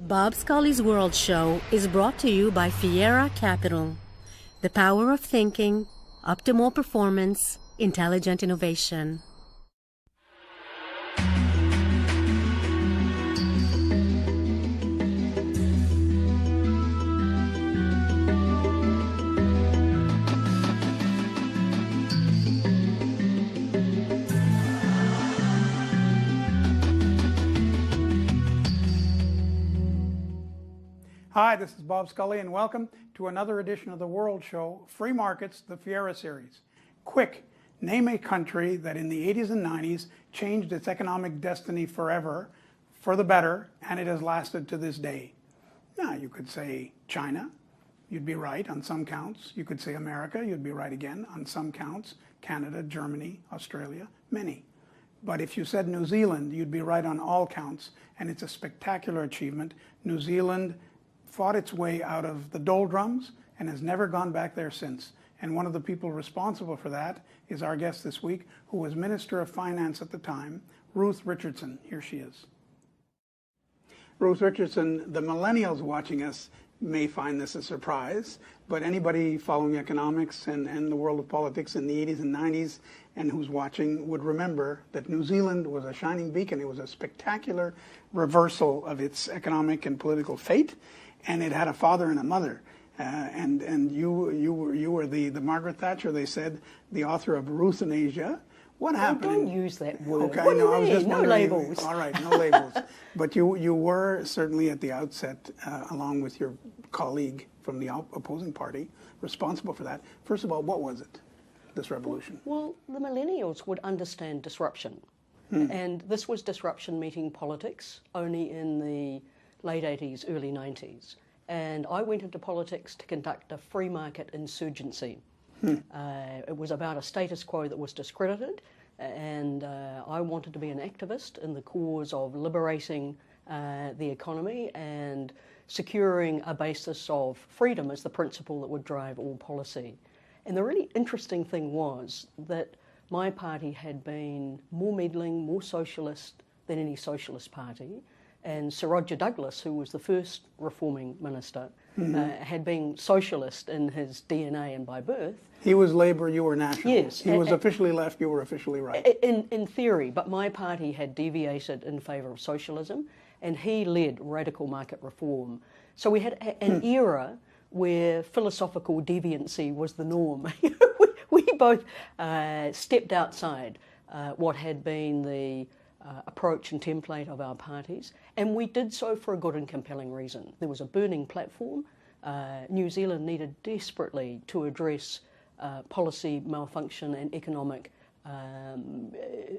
Bob Scully's World Show is brought to you by Fiera Capital. The power of thinking, optimal performance, intelligent innovation. Hi, this is Bob Scully, and welcome to another edition of the World Show, Free Markets, the Fiera series. Quick, name a country that in the 80s and 90s changed its economic destiny forever, for the better, and it has lasted to this day. Now, you could say China, you'd be right on some counts. You could say America, you'd be right again on some counts. Canada, Germany, Australia, many. But if you said New Zealand, you'd be right on all counts, and it's a spectacular achievement. New Zealand fought its way out of the doldrums and has never gone back there since. And one of the people responsible for that is our guest this week, who was Minister of Finance at the time, Ruth Richardson. Here she is. Ruth Richardson, the millennials watching us may find this a surprise, but anybody following economics and the world of politics in the 80s and 90s and who's watching would remember that New Zealand was a shining beacon. It was a spectacular reversal of its economic and political fate. And it had a father and a mother, and you were the Margaret Thatcher, they said, the author of Ruthanasia. What happened? Don't use that word. Okay, what no, I was just no wondering. labels. All right, no labels. But you were certainly at the outset, along with your colleague from the opposing party, responsible for that. First of all, what was it, this revolution? Well, the millennials would understand disruption, and this was disruption meeting politics only in the late 80s, early 90s. And I went into politics to conduct a free market insurgency. It was about a status quo that was discredited, and I wanted to be an activist in the cause of liberating the economy and securing a basis of freedom as the principle that would drive all policy. And the really interesting thing was that my party had been more meddling, more socialist than any socialist party. And Sir Roger Douglas, who was the first reforming minister, had been socialist in his DNA and by birth. He was Labour, you were National. Yes. He was officially left, you were officially right. In theory, but my party had deviated in favour of socialism, and he led radical market reform. So we had an era where philosophical deviancy was the norm. we both stepped outside what had been the approach and template of our parties, and we did so for a good and compelling reason. There was a burning platform. New Zealand needed desperately to address policy malfunction and economic,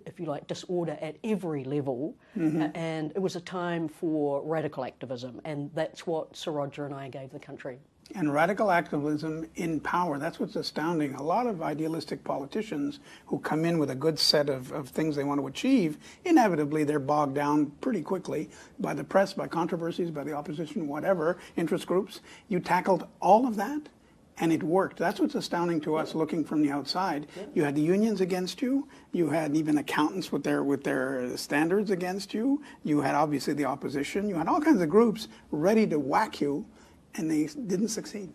if you like, disorder at every level, and it was a time for radical activism, and that's what Sir Roger and I gave the country. And radical activism in power, that's what's astounding. A lot of idealistic politicians who come in with a good set of things they want to achieve, inevitably they're bogged down pretty quickly by the press, by controversies, by the opposition, whatever, interest groups. You tackled all of that, and it worked. That's what's astounding to us looking from the outside. You had the unions against you. You had even accountants with their standards against you. You had obviously the opposition. You had all kinds of groups ready to whack you, and they didn't succeed.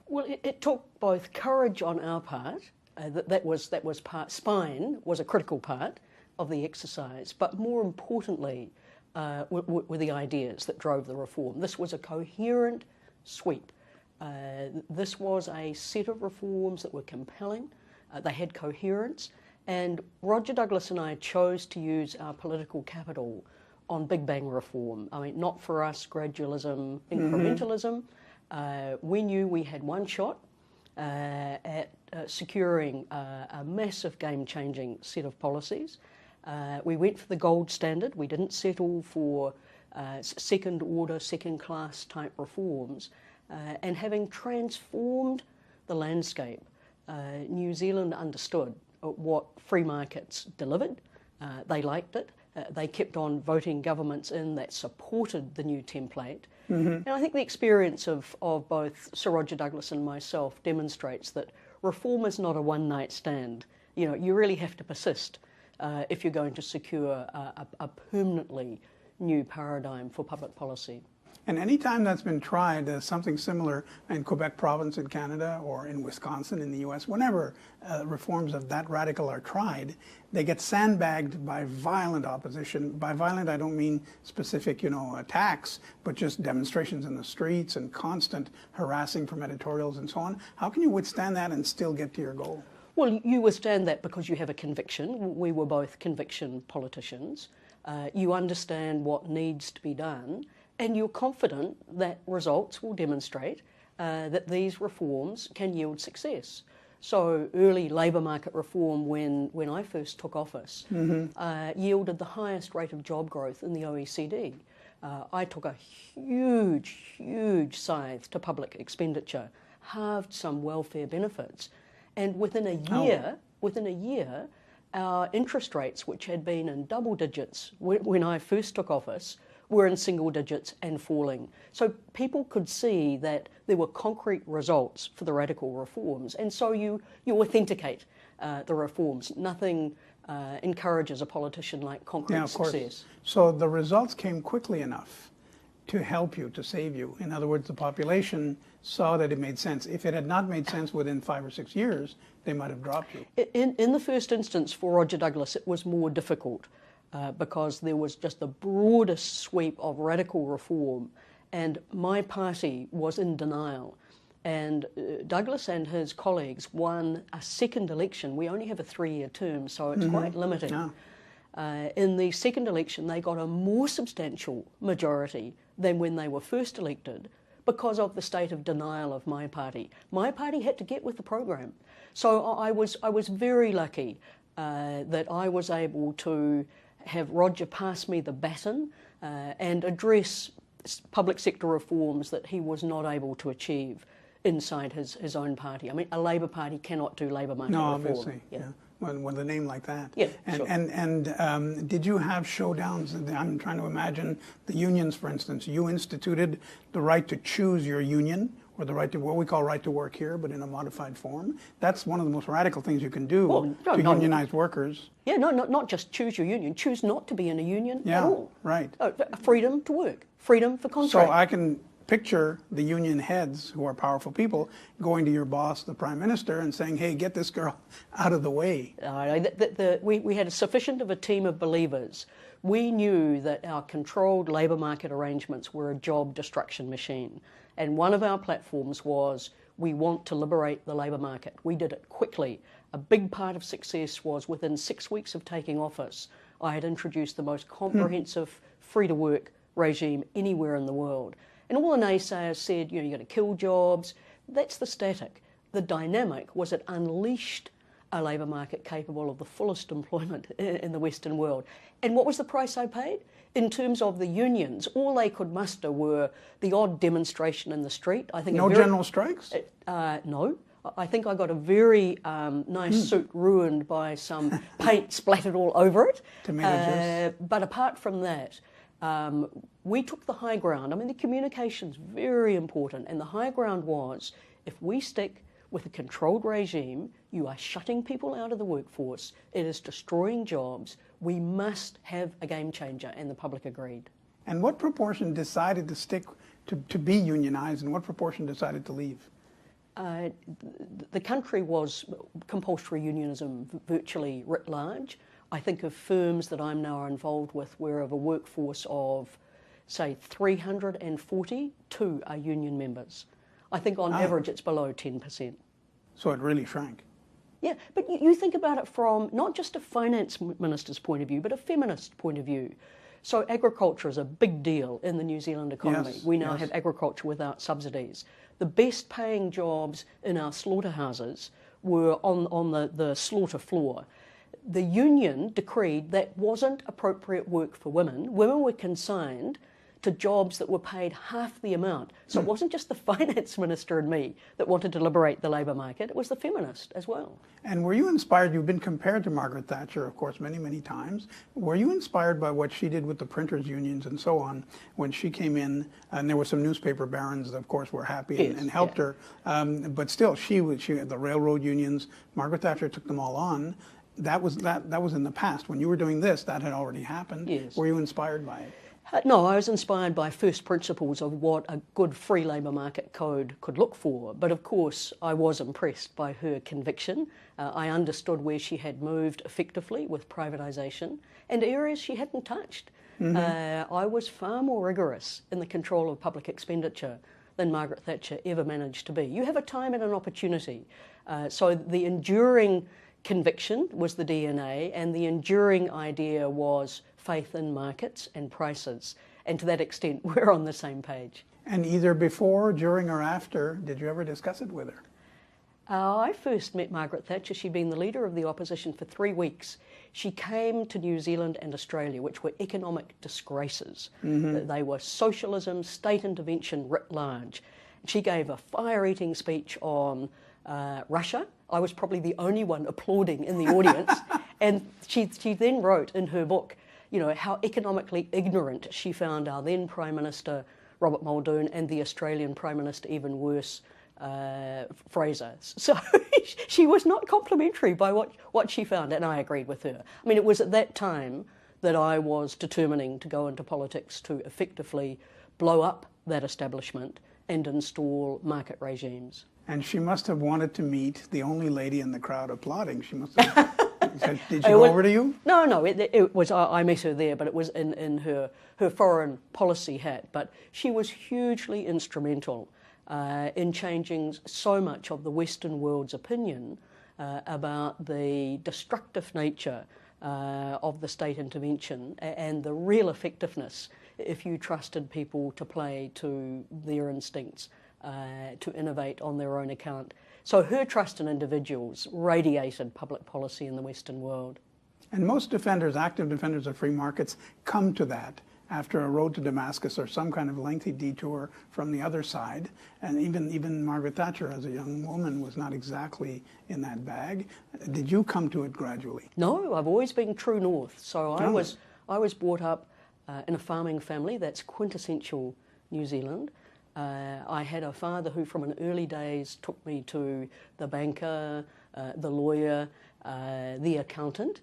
Well, it took both courage on our part, that was part, spine was a critical part of the exercise, but more importantly were the ideas that drove the reform. This was a coherent sweep. This was a set of reforms that were compelling, they had coherence, and Roger Douglas and I chose to use our political capital on Big Bang reform. I mean, not for us gradualism, incrementalism. We knew we had one shot at securing a massive game-changing set of policies. We went for the gold standard. We didn't settle for second-order, second-class type reforms. And having transformed the landscape, New Zealand understood what free markets delivered. They liked it. They kept on voting governments in that supported the new template. And I think the experience of both Sir Roger Douglas and myself demonstrates that reform is not a one-night stand. You know, you really have to persist if you're going to secure a permanently new paradigm for public policy. And any time that's been tried, something similar in Quebec province in Canada or in Wisconsin in the U.S., whenever reforms of that radical are tried, they get sandbagged by violent opposition. By violent, I don't mean specific, attacks, but just demonstrations in the streets and constant harassing from editorials and so on. How can you withstand that and still get to your goal? Well, you withstand that because you have a conviction. We were both conviction politicians. You understand what needs to be done, and you're confident that results will demonstrate that these reforms can yield success. So early labour market reform when I first took office yielded the highest rate of job growth in the OECD. I took a huge scythe to public expenditure, halved some welfare benefits, and within a year, our interest rates, which had been in double digits when I first took office, were in single digits and falling. So people could see that there were concrete results for the radical reforms, and so you authenticate the reforms. Nothing encourages a politician like concrete success. So the results came quickly enough to help you, to save you. In other words, the population saw that it made sense. If it had not made sense within 5 or 6 years, they might have dropped you. In the first instance for Roger Douglas, it was more difficult because there was just the broadest sweep of radical reform, and my party was in denial. And Douglas and his colleagues won a second election. We only have a 3-year term, so it's quite limiting. Yeah. In the second election, they got a more substantial majority than when they were first elected because of the state of denial of my party. My party had to get with the program. So I was very lucky that I was able to have Roger pass me the baton and address public sector reforms that he was not able to achieve inside his own party. I mean, a Labour Party cannot do labour market reform. No, obviously, yeah. With a name like that. Yeah, and did you have showdowns? I'm trying to imagine the unions, for instance. You instituted the right to choose your union, or the right to, what we call right to work here, but in a modified form. That's one of the most radical things you can do to unionize workers. Yeah, not just choose your union, choose not to be in a union at all. Right. Freedom to work, freedom for contract. So I can picture the union heads, who are powerful people, going to your boss, the Prime Minister, and saying, hey, get this girl out of the way. We had sufficient of a team of believers. We knew that our controlled labour market arrangements were a job destruction machine. And one of our platforms was, we want to liberate the labour market. We did it quickly. A big part of success was within 6 weeks of taking office, I had introduced the most comprehensive free-to-work regime anywhere in the world. And all the naysayers said, you're going to kill jobs. That's the static. The dynamic was it unleashed a labour market capable of the fullest employment in the Western world. And what was the price I paid? In terms of the unions, all they could muster were the odd demonstration in the street. I think no general strikes? No. I think I got a very nice suit ruined by some paint splattered all over it. But apart from that, we took the high ground. I mean, the communication's very important, and the high ground was, if we stick with a controlled regime, you are shutting people out of the workforce, it is destroying jobs, we must have a game changer, and the public agreed. And what proportion decided to stick to be unionized, and what proportion decided to leave? The country was compulsory unionism virtually writ large. I think of firms that I'm now involved with where of a workforce of, say, 340, 2 are union members. I think on average it's below 10%. So it really shrank. Yeah, but you think about it from not just a finance minister's point of view, but a feminist point of view. So agriculture is a big deal in the New Zealand economy. Yes, we now have agriculture without subsidies. The best paying jobs in our slaughterhouses were on the slaughter floor. The union decreed that wasn't appropriate work for women. Women were consigned to jobs that were paid half the amount. So it wasn't just the finance minister and me that wanted to liberate the labour market, it was the feminist as well. And were you inspired, you've been compared to Margaret Thatcher, of course, many, many times. Were you inspired by what she did with the printers' unions and so on when she came in? And there were some newspaper barons that, of course, were happy and helped her. But still, she the railroad unions, Margaret Thatcher took them all on. That was in the past. When you were doing this, that had already happened. Yes. Were you inspired by it? No, I was inspired by first principles of what a good free labour market code could look for. But of course, I was impressed by her conviction. I understood where she had moved effectively with privatisation and areas she hadn't touched. I was far more rigorous in the control of public expenditure than Margaret Thatcher ever managed to be. You have a time and an opportunity. So the enduring conviction was the DNA, and the enduring idea was faith in markets and prices. And to that extent, we're on the same page. And either before, during, or after, did you ever discuss it with her? I first met Margaret Thatcher. She'd been the leader of the opposition for 3 weeks. She came to New Zealand and Australia, which were economic disgraces. They were socialism, state intervention writ large. She gave a fire-eating speech on Russia. I was probably the only one applauding in the audience. And she then wrote in her book, you know, how economically ignorant she found our then Prime Minister, Robert Muldoon, and the Australian Prime Minister, even worse, Fraser. So she was not complimentary by what she found, and I agreed with her. I mean, it was at that time that I was determining to go into politics to effectively blow up that establishment and install market regimes. And she must have wanted to meet the only lady in the crowd applauding. She must have... Did she go over to you? No, it was, I met her there, but it was in her foreign policy hat. But she was hugely instrumental in changing so much of the Western world's opinion about the destructive nature of the state intervention and the real effectiveness if you trusted people to play to their instincts, to innovate on their own account. So her trust in individuals radiated public policy in the Western world. And most defenders, active defenders of free markets, come to that after a road to Damascus or some kind of lengthy detour from the other side. And even Margaret Thatcher, as a young woman, was not exactly in that bag. Did you come to it gradually? No, I've always been true north. So I was brought up in a farming family. That's quintessential New Zealand. I had a father who from an early days took me to the banker, the lawyer, the accountant.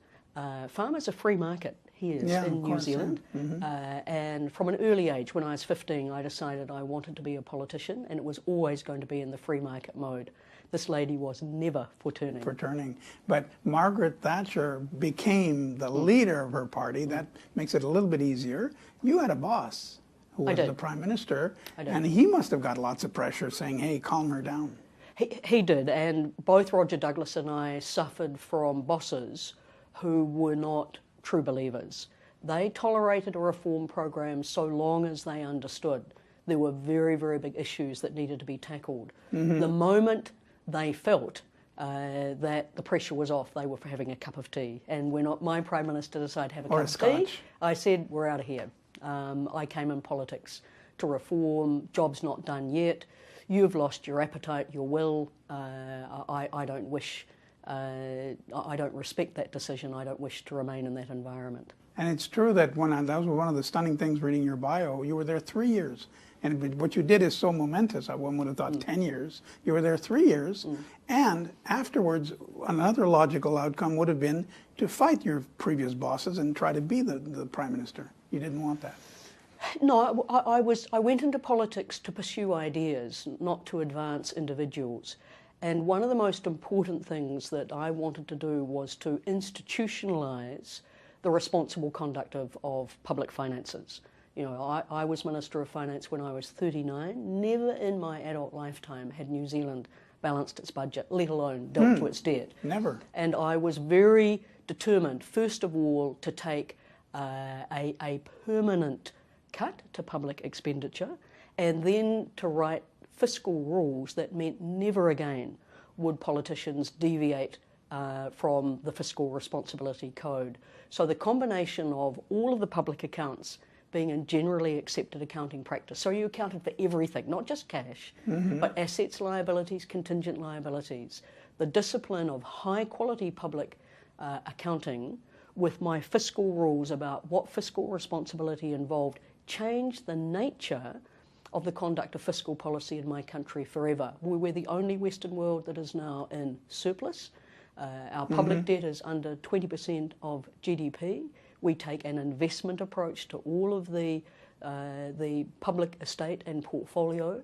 Farmers are free market here in New Zealand. Yeah. And from an early age, when I was 15, I decided I wanted to be a politician, and it was always going to be in the free market mode. This lady was never for turning. For turning. But Margaret Thatcher became the leader of her party. That makes it a little bit easier. You had a boss who was the Prime Minister, and he must have got lots of pressure saying, hey, calm her down. He did, and both Roger Douglas and I suffered from bosses who were not true believers. They tolerated a reform program so long as they understood there were very, very big issues that needed to be tackled. The moment they felt that the pressure was off, they were for having a cup of tea. And when my Prime Minister decided to have a cup of tea, I said, we're out of here. I came in politics to reform, job's not done yet, you've lost your appetite, your will, I don't wish, I don't respect that decision, I don't wish to remain in that environment. And it's true that that was one of the stunning things reading your bio, you were there 3 years. And what you did is so momentous, one would have thought 10 years. You were there 3 years, and afterwards, another logical outcome would have been to fight your previous bosses and try to be the Prime Minister. You didn't want that. No, I went into politics to pursue ideas, not to advance individuals. And one of the most important things that I wanted to do was to institutionalise the responsible conduct of public finances. You know, I was Minister of Finance when I was 39. Never in my adult lifetime had New Zealand balanced its budget, let alone dealt to its debt. Never. And I was very determined, first of all, to take a permanent cut to public expenditure, and then to write fiscal rules that meant never again would politicians deviate from the Fiscal Responsibility Code. So the combination of all of the public accounts being a generally accepted accounting practice. So you accounted for everything, not just cash, but assets, liabilities, contingent liabilities. The discipline of high quality public accounting with my fiscal rules about what fiscal responsibility involved changed the nature of the conduct of fiscal policy in my country forever. We're the only Western world that is now in surplus. Our public debt is under 20% of GDP. We take an investment approach to all of the public estate and portfolio.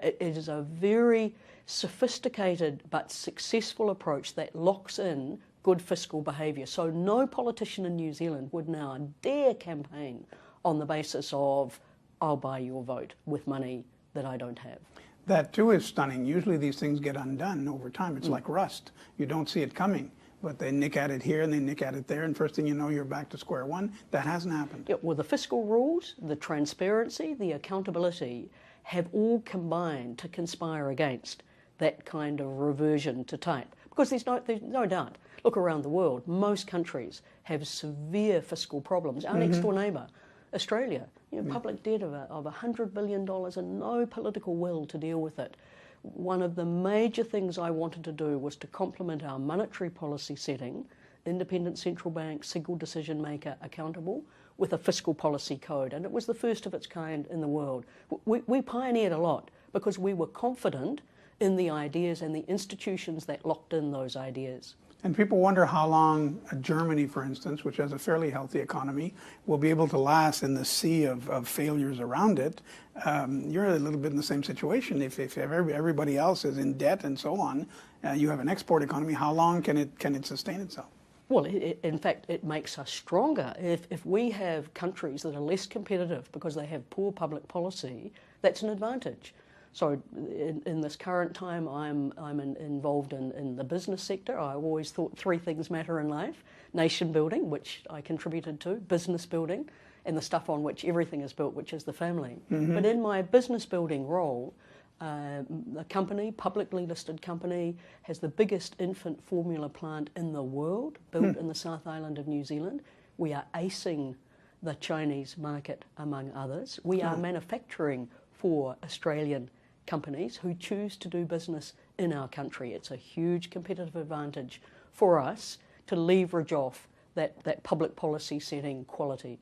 It is a very sophisticated but successful approach that locks in good fiscal behaviour. So no politician in New Zealand would now dare campaign on the basis of, I'll buy your vote with money that I don't have. That too is stunning. Usually these things get undone over time. It's like rust. You don't see it coming, but they nick at it here and they nick at it there, and first thing you know, you're back to square one. That hasn't happened. Yeah, well, the fiscal rules, the transparency, the accountability have all combined to conspire against that kind of reversion to type. Because there's no doubt. Look around the world. Most countries have severe fiscal problems. Our next door neighbour, Australia, public debt of $100 billion and no political will to deal with it. One of the major things I wanted to do was to complement our monetary policy setting, independent central bank, single decision maker accountable, with a fiscal policy code. And it was the first of its kind in the world. We pioneered a lot because we were confident in the ideas and the institutions that locked in those ideas. And people wonder how long Germany, for instance, which has a fairly healthy economy, will be able to last in the sea of failures around it. You're a little bit in the same situation. If everybody else is in debt and so on, you have an export economy, how long can it sustain itself? Well, in fact, it makes us stronger. If we have countries that are less competitive because they have poor public policy, that's an advantage. So in this current time, I'm involved in the business sector. I always thought three things matter in life: nation building, which I contributed to, business building, and the stuff on which everything is built, which is the family. But in my business building role, the company, publicly listed company, has the biggest infant formula plant in the world, built in the South Island of New Zealand. We are acing the Chinese market, among others. We are manufacturing for Australian companies who choose to do business in our country. It's a huge competitive advantage for us to leverage off that public policy setting quality.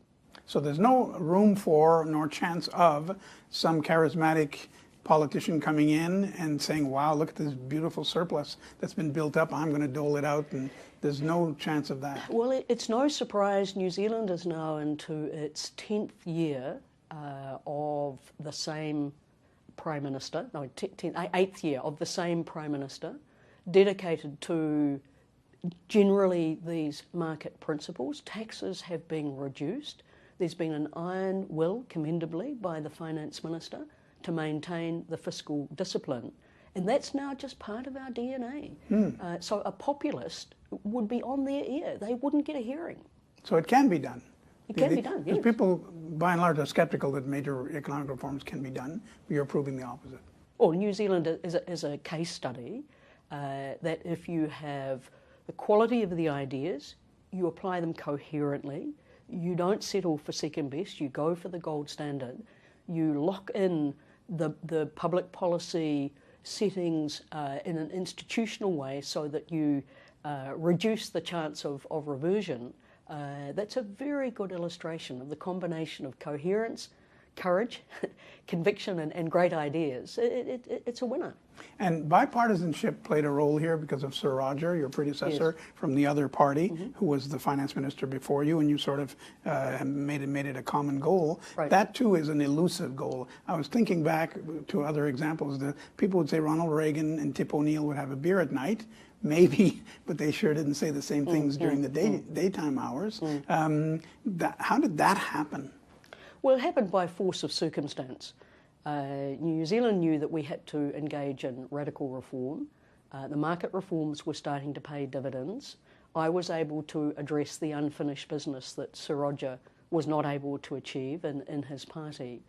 So there's no room for nor chance of some charismatic politician coming in and saying, wow, look at this beautiful surplus that's been built up, I'm going to dole it out, and there's no chance of that. Well, it's no surprise New Zealand is now into its 10th year of the same Prime Minister, no, 8th year of the same Prime Minister, dedicated to generally these market principles. Taxes have been reduced. There's been an iron will, commendably, by the Finance Minister to maintain the fiscal discipline. And that's now just part of our DNA. So a populist would be on their ear. They wouldn't get a hearing. So it can be done. It can be done, yes. Because people, by and large, are skeptical that major economic reforms can be done. You're proving the opposite. Well, New Zealand is a case study that if you have the quality of the ideas, you apply them coherently, you don't settle for second best, you go for the gold standard, you lock in the public policy settings in an institutional way so that you reduce the chance of reversion. That's a very good illustration of the combination of coherence, courage, conviction, and great ideas. It's a winner. And bipartisanship played a role here because of Sir Roger, your predecessor, from the other party, who was the finance minister before you, and you sort of made it a common goal. Right. That too is an elusive goal. I was thinking back to other examples. The people would say Ronald Reagan and Tip O'Neill would have a beer at night. Maybe, but they sure didn't say the same things during the daytime hours. How did that happen? Well, it happened by force of circumstance. New Zealand knew that we had to engage in radical reform. The market reforms were starting to pay dividends. I was able to address the unfinished business that Sir Roger was not able to achieve in his party.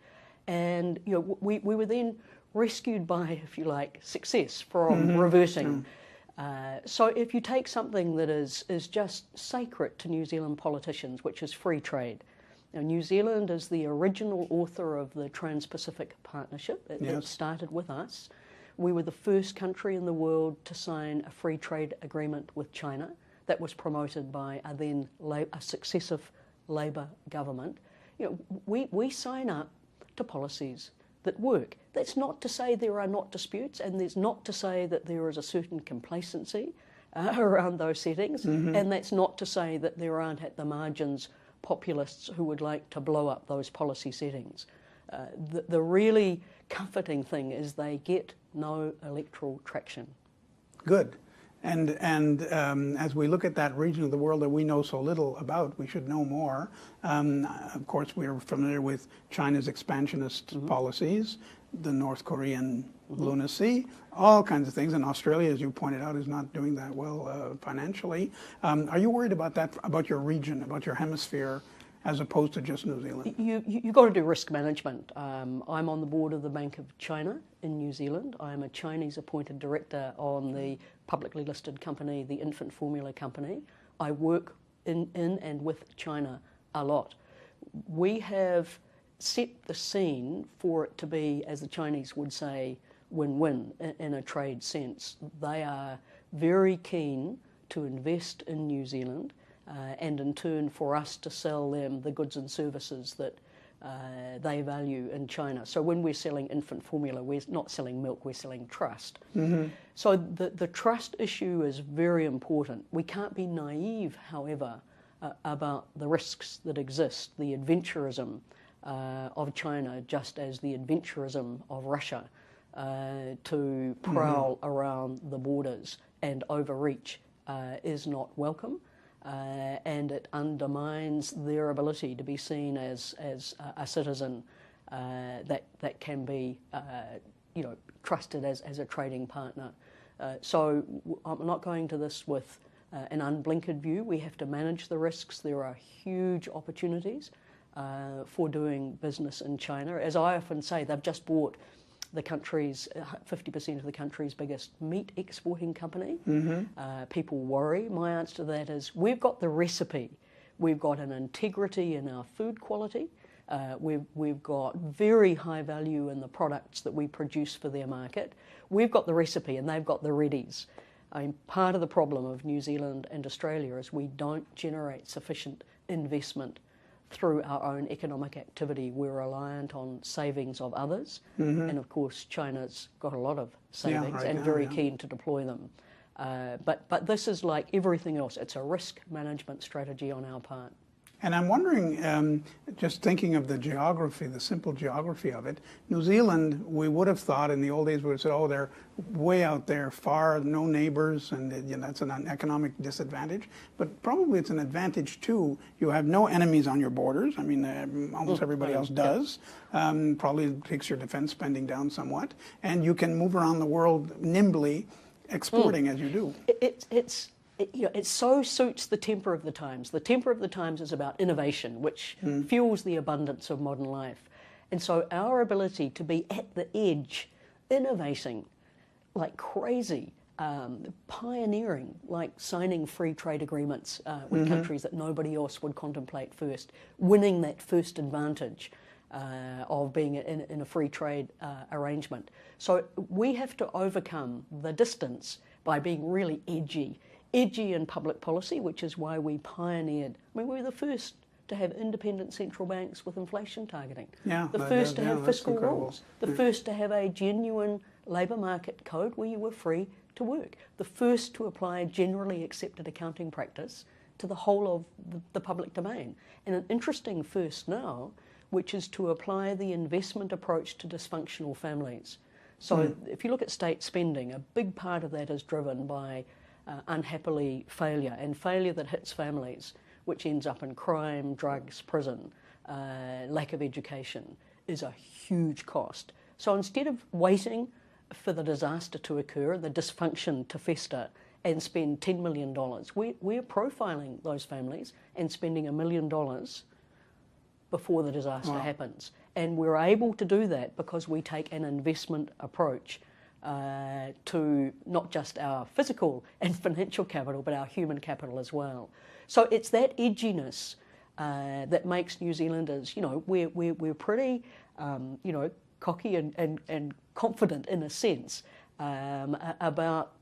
And we were then rescued by, if you like, success from reversing. So if you take something that is just sacred to New Zealand politicians, which is free trade. Now, New Zealand is the original author of the Trans-Pacific Partnership. It started with us. We were the first country in the world to sign a free trade agreement with China that was promoted by a successive Labour government. We sign up to policies that work. That's not to say there are not disputes, and there's not to say that there is a certain complacency around those settings, and that's not to say that there aren't at the margins populists who would like to blow up those policy settings. The really comforting thing is they get no electoral traction. Good. And as we look at that region of the world that we know so little about, we should know more. Of course, we are familiar with China's expansionist policies, the North Korean lunacy, all kinds of things. And Australia, as you pointed out, is not doing that well financially. Are you worried about that, about your region, about your hemisphere, as opposed to just New Zealand? You've got to do risk management. I'm on the board of the Bank of China in New Zealand. I'm a Chinese appointed director on the publicly listed company, the infant formula company. I work in and with China a lot. We have set the scene for it to be, as the Chinese would say, win-win in a trade sense. They are very keen to invest in New Zealand, and in turn for us to sell them the goods and services that they value in China. So when we're selling infant formula, we're not selling milk, we're selling trust. So the trust issue is very important. We can't be naive, however, about the risks that exist, the adventurism of China, just as the adventurism of Russia to prowl around the borders and overreach is not welcome. And it undermines their ability to be seen as a citizen that can be, trusted as a trading partner. So I'm not going to this with an unblinkered view. We have to manage the risks. There are huge opportunities for doing business in China. As I often say, they've just bought the country's 50% of the country's biggest meat exporting company. People worry. My answer to that is we've got the recipe. We've got an integrity in our food quality. We've got very high value in the products that we produce for their market. We've got the recipe and they've got the readies. I mean, part of the problem of New Zealand and Australia is we don't generate sufficient investment through our own economic activity. We're reliant on savings of others, and of course China's got a lot of savings and very keen to deploy them. But this is like everything else. It's a risk management strategy on our part. And I'm wondering, just thinking of the geography, the simple geography of it, New Zealand, we would have thought in the old days, we would have said, oh, they're way out there, far, no neighbors, and that's an economic disadvantage. But probably it's an advantage too. You have no enemies on your borders. I mean, almost everybody else does. Probably takes your defense spending down somewhat. And you can move around the world nimbly, exporting as you do. It so suits the temper of the times. The temper of the times is about innovation, which fuels the abundance of modern life. And so our ability to be at the edge, innovating like crazy, pioneering, like signing free trade agreements with countries that nobody else would contemplate first, winning that first advantage of being in a free trade arrangement. So we have to overcome the distance by being really edgy in public policy, which is why we pioneered. I mean, we were the first to have independent central banks with inflation targeting. The first to have fiscal rules. The first to have a genuine labour market code where you were free to work. The first to apply generally accepted accounting practice to the whole of the public domain. And an interesting first now, which is to apply the investment approach to dysfunctional families. So if you look at state spending, a big part of that is driven by unhappily failure, and failure that hits families, which ends up in crime, drugs, prison, lack of education, is a huge cost. So instead of waiting for the disaster to occur, the dysfunction to fester, and spend $10 million, we're profiling those families and spending $1 million before the disaster happens. And we're able to do that because we take an investment approach to not just our physical and financial capital, but our human capital as well. So it's that edginess that makes New Zealanders, we're pretty, cocky and confident in a sense about,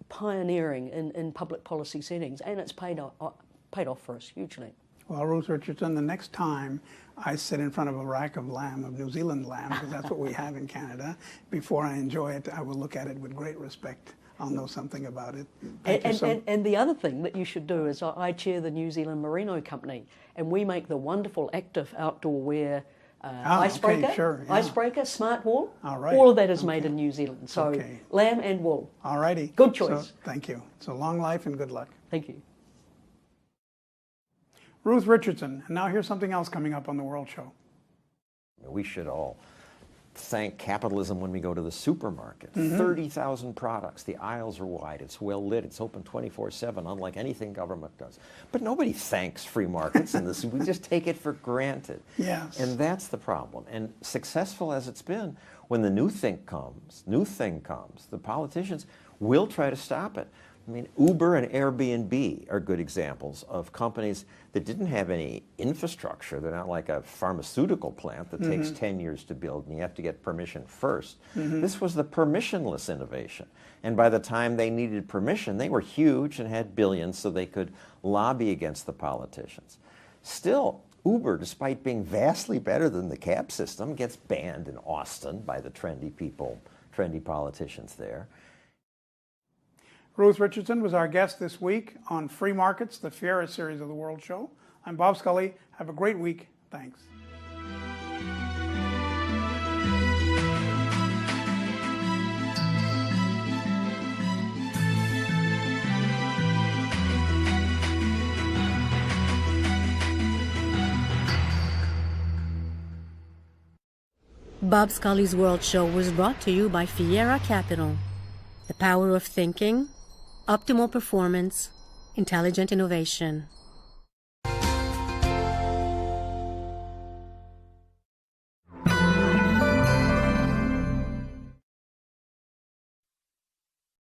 pioneering in public policy settings, and it's paid off for us hugely. Well, Ruth Richardson, the next time I sit in front of a rack of lamb, of New Zealand lamb, because that's what we have in Canada, before I enjoy it, I will look at it with great respect I'll know something about it. Thank you so And the other thing that you should do is I chair the New Zealand Merino Company, and we make the wonderful active outdoor wear icebreaker, okay, sure, yeah. icebreaker, smart wool. All right. All of that is made in New Zealand. So lamb and wool. All righty. Good choice. So, thank you. So long life and good luck. Thank you. Ruth Richardson. And now here's something else coming up on the World Show. We should all thank capitalism when we go to the supermarket. 30,000 products. The aisles are wide. It's well lit. It's open 24/7, unlike anything government does. But nobody thanks free markets in this. We just take it for granted. Yes. And that's the problem. And successful as it's been, when the new thing comes, the politicians will try to stop it. I mean, Uber and Airbnb are good examples of companies that didn't have any infrastructure. They're not like a pharmaceutical plant that takes 10 years to build and you have to get permission first. This was the permissionless innovation. And by the time they needed permission, they were huge and had billions so they could lobby against the politicians. Still, Uber, despite being vastly better than the cab system, gets banned in Austin by the trendy politicians there. Ruth Richardson was our guest this week on Free Markets, the Fiera series of the World Show. I'm Bob Scully. Have a great week. Thanks. Bob Scully's World Show was brought to you by Fiera Capital. The power of thinking, optimal performance, intelligent innovation.